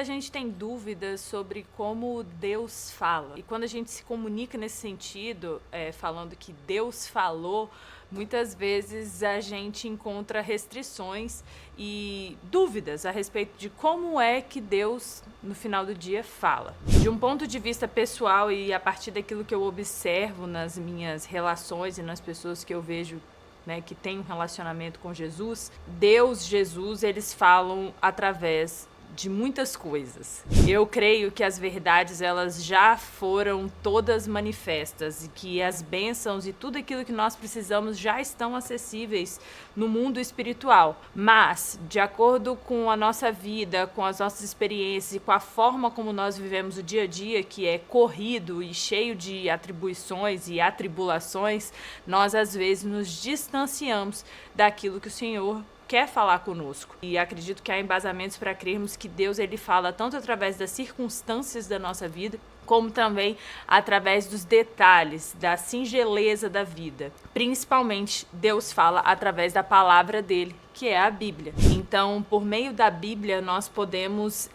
gente tem dúvidas sobre como Deus fala. E quando a gente se comunica nesse sentido, falando que Deus falou, muitas vezes a gente encontra restrições e dúvidas a respeito de como é que Deus, no final do dia, fala. De um ponto de vista pessoal e a partir daquilo que eu observo nas minhas relações e nas pessoas que eu vejo, né, que têm um relacionamento com Jesus, Deus, Jesus, eles falam através de muitas coisas. Eu creio que as verdades elas já foram todas manifestas e que as bênçãos e tudo aquilo que nós precisamos já estão acessíveis no mundo espiritual. Mas, de acordo com a nossa vida, com as nossas experiências e com a forma como nós vivemos o dia a dia, que é corrido e cheio de atribuições e atribulações, nós às vezes nos distanciamos daquilo que o Senhor quer falar conosco. E acredito que há embasamentos para crermos que Deus ele fala tanto através das circunstâncias da nossa vida, como também através dos detalhes, da singeleza da vida. Principalmente, Deus fala através da palavra dele, que é a Bíblia. Então, por meio da Bíblia, nós podemos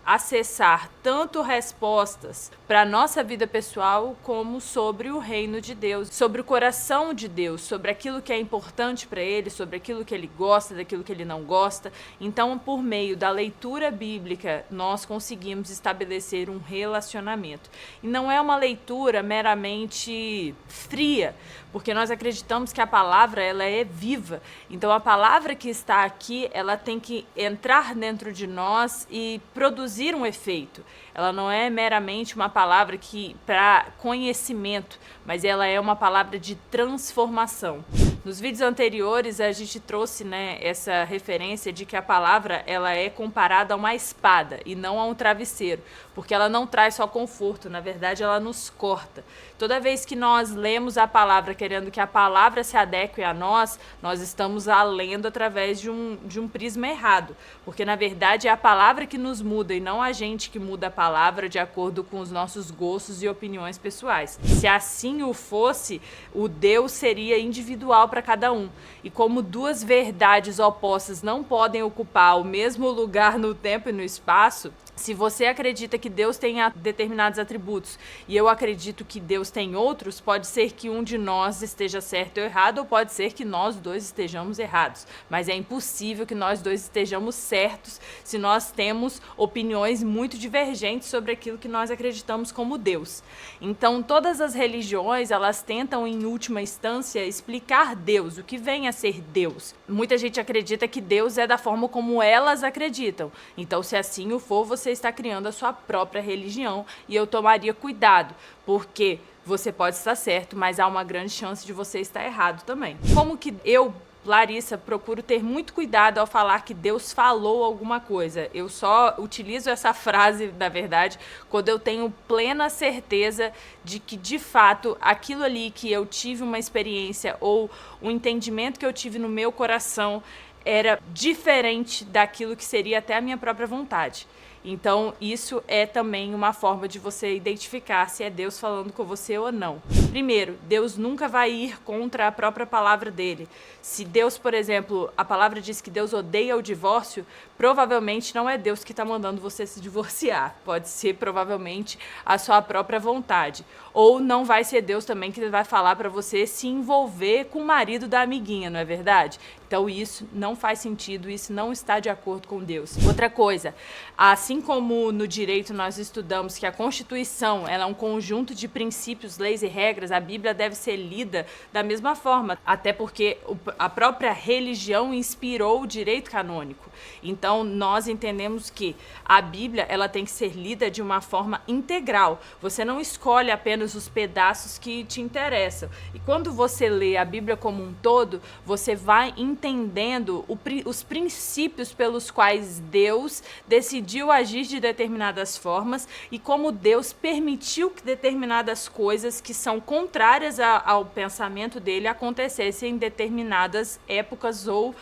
acessar tanto respostas para a nossa vida pessoal como sobre o reino de Deus, sobre o coração de Deus, sobre aquilo que é importante para ele, sobre aquilo que ele gosta, daquilo que ele não gosta. Então, por meio da leitura bíblica, nós conseguimos estabelecer um relacionamento. E não é uma leitura meramente fria, porque nós acreditamos que a palavra ela é viva. Então, a palavra que está aqui, ela tem que entrar dentro de nós e produzir um efeito. Ela não é meramente uma palavra que para conhecimento, mas ela é uma palavra de transformação. Nos vídeos anteriores a gente trouxe, essa referência de que a palavra ela é comparada a uma espada e não a um travesseiro, porque ela não traz só conforto, na verdade ela nos corta. Toda vez que nós lemos a palavra querendo que a palavra se adeque a nós estamos a lendo através de um prisma errado, porque na verdade é a palavra que nos muda e não a gente que muda a palavra de acordo com os nossos gostos e opiniões pessoais. Se assim o fosse, o Deus seria individual para cada um. E como duas verdades opostas não podem ocupar o mesmo lugar no tempo e no espaço, se você acredita que Deus tem determinados atributos e eu acredito que Deus tem outros, pode ser que um de nós esteja certo ou errado, ou pode ser que nós dois estejamos errados. Mas é impossível que nós dois estejamos certos se nós temos opiniões muito divergentes sobre aquilo que nós acreditamos como Deus. Então, todas as religiões, elas tentam, em última instância, explicar Deus, o que vem a ser Deus. Muita gente acredita que Deus é da forma como elas acreditam. Então, se assim o for, você está criando a sua própria religião e eu tomaria cuidado, porque você pode estar certo, mas há uma grande chance de você estar errado também. Como que eu, Larissa, procuro ter muito cuidado ao falar que Deus falou alguma coisa. Eu só utilizo essa frase, na verdade, quando eu tenho plena certeza de que, de fato, aquilo ali que eu tive uma experiência ou um entendimento que eu tive no meu coração era diferente daquilo que seria até a minha própria vontade. Então, isso é também uma forma de você identificar se é Deus falando com você ou não. Primeiro, Deus nunca vai ir contra a própria palavra dele. Se Deus, por exemplo, a palavra diz que Deus odeia o divórcio, provavelmente não é Deus que está mandando você se divorciar. Pode ser, provavelmente, a sua própria vontade. Ou não vai ser Deus também que vai falar para você se envolver com o marido da amiguinha, não é verdade? Então, isso não faz sentido, isso não está de acordo com Deus. Outra coisa, assim como no direito nós estudamos que a Constituição ela é um conjunto de princípios, leis e regras, a Bíblia deve ser lida da mesma forma, até porque a própria religião inspirou o direito canônico. Então, nós entendemos que a Bíblia ela tem que ser lida de uma forma integral. Você não escolhe apenas os pedaços que te interessam. E quando você lê a Bíblia como um todo, você vai entendendo os princípios pelos quais Deus decidiu agir de determinadas formas e como Deus permitiu que determinadas coisas que são contrárias ao pensamento dele acontecessem em determinadas épocas ou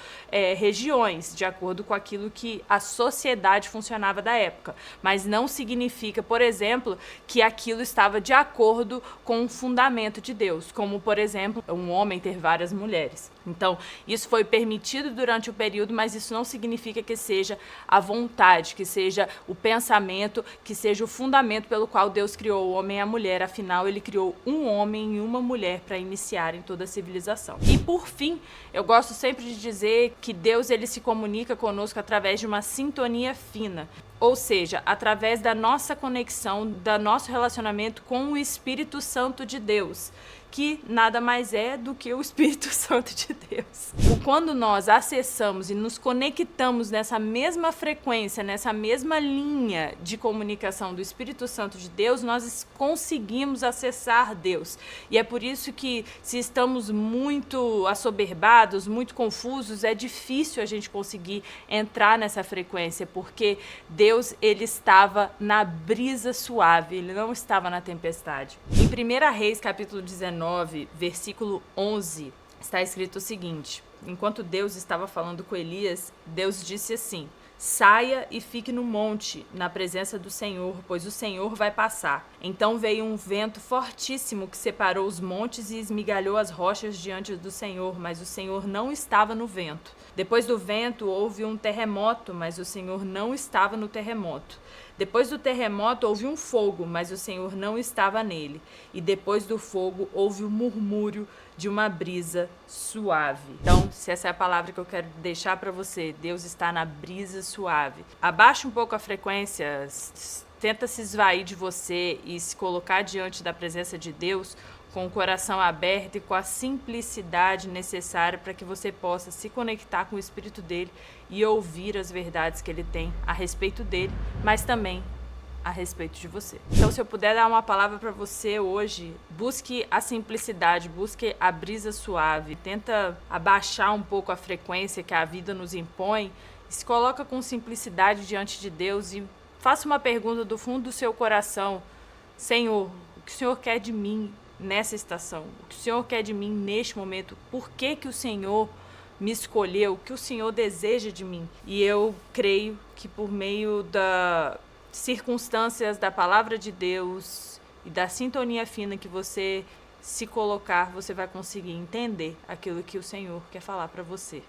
regiões, de acordo com aquilo que a sociedade funcionava da época, mas não significa, por exemplo, que aquilo estava de acordo com o fundamento de Deus, como, por exemplo, um homem ter várias mulheres. Então, isso foi permitido durante o período, mas isso não significa que seja a vontade, que seja o pensamento, que seja o fundamento pelo qual Deus criou o homem e a mulher. Afinal, ele criou um homem e uma mulher para iniciarem toda a civilização. E por fim, eu gosto sempre de dizer que Deus ele se comunica conosco através de uma sintonia fina. Ou seja, através da nossa conexão, do nosso relacionamento com o Espírito Santo de Deus, que nada mais é do que o Espírito Santo de Deus. Quando nós acessamos e nos conectamos nessa mesma frequência, nessa mesma linha de comunicação do Espírito Santo de Deus, nós conseguimos acessar Deus. E é por isso que, se estamos muito assoberbados, muito confusos, é difícil a gente conseguir entrar nessa frequência, porque Deus ele estava na brisa suave, ele não estava na tempestade. Em 1 Reis, capítulo 19, versículo 11, está escrito o seguinte: enquanto Deus estava falando com Elias, Deus disse assim: saia e fique no monte, na presença do Senhor, pois o Senhor vai passar. Então veio um vento fortíssimo que separou os montes e esmigalhou as rochas diante do Senhor, mas o Senhor não estava no vento. Depois do vento houve um terremoto, mas o Senhor não estava no terremoto. Depois do terremoto houve um fogo, mas o Senhor não estava nele. E depois do fogo houve um murmúrio de uma brisa suave. Então, se essa é a palavra que eu quero deixar para você, Deus está na brisa suave. Abaixa um pouco a frequência, tenta se esvair de você e se colocar diante da presença de Deus com o coração aberto e com a simplicidade necessária para que você possa se conectar com o Espírito dele e ouvir as verdades que ele tem a respeito dele, mas também a respeito de você. Então, se eu puder dar uma palavra para você hoje, busque a simplicidade, busque a brisa suave, tenta abaixar um pouco a frequência que a vida nos impõe e se coloca com simplicidade diante de Deus e faça uma pergunta do fundo do seu coração: Senhor, o que o Senhor quer de mim nessa estação? O que o Senhor quer de mim neste momento? Por que que o Senhor me escolheu? O que o Senhor deseja de mim? E eu creio que por meio das circunstâncias da palavra de Deus e da sintonia fina que você se colocar, você vai conseguir entender aquilo que o Senhor quer falar para você.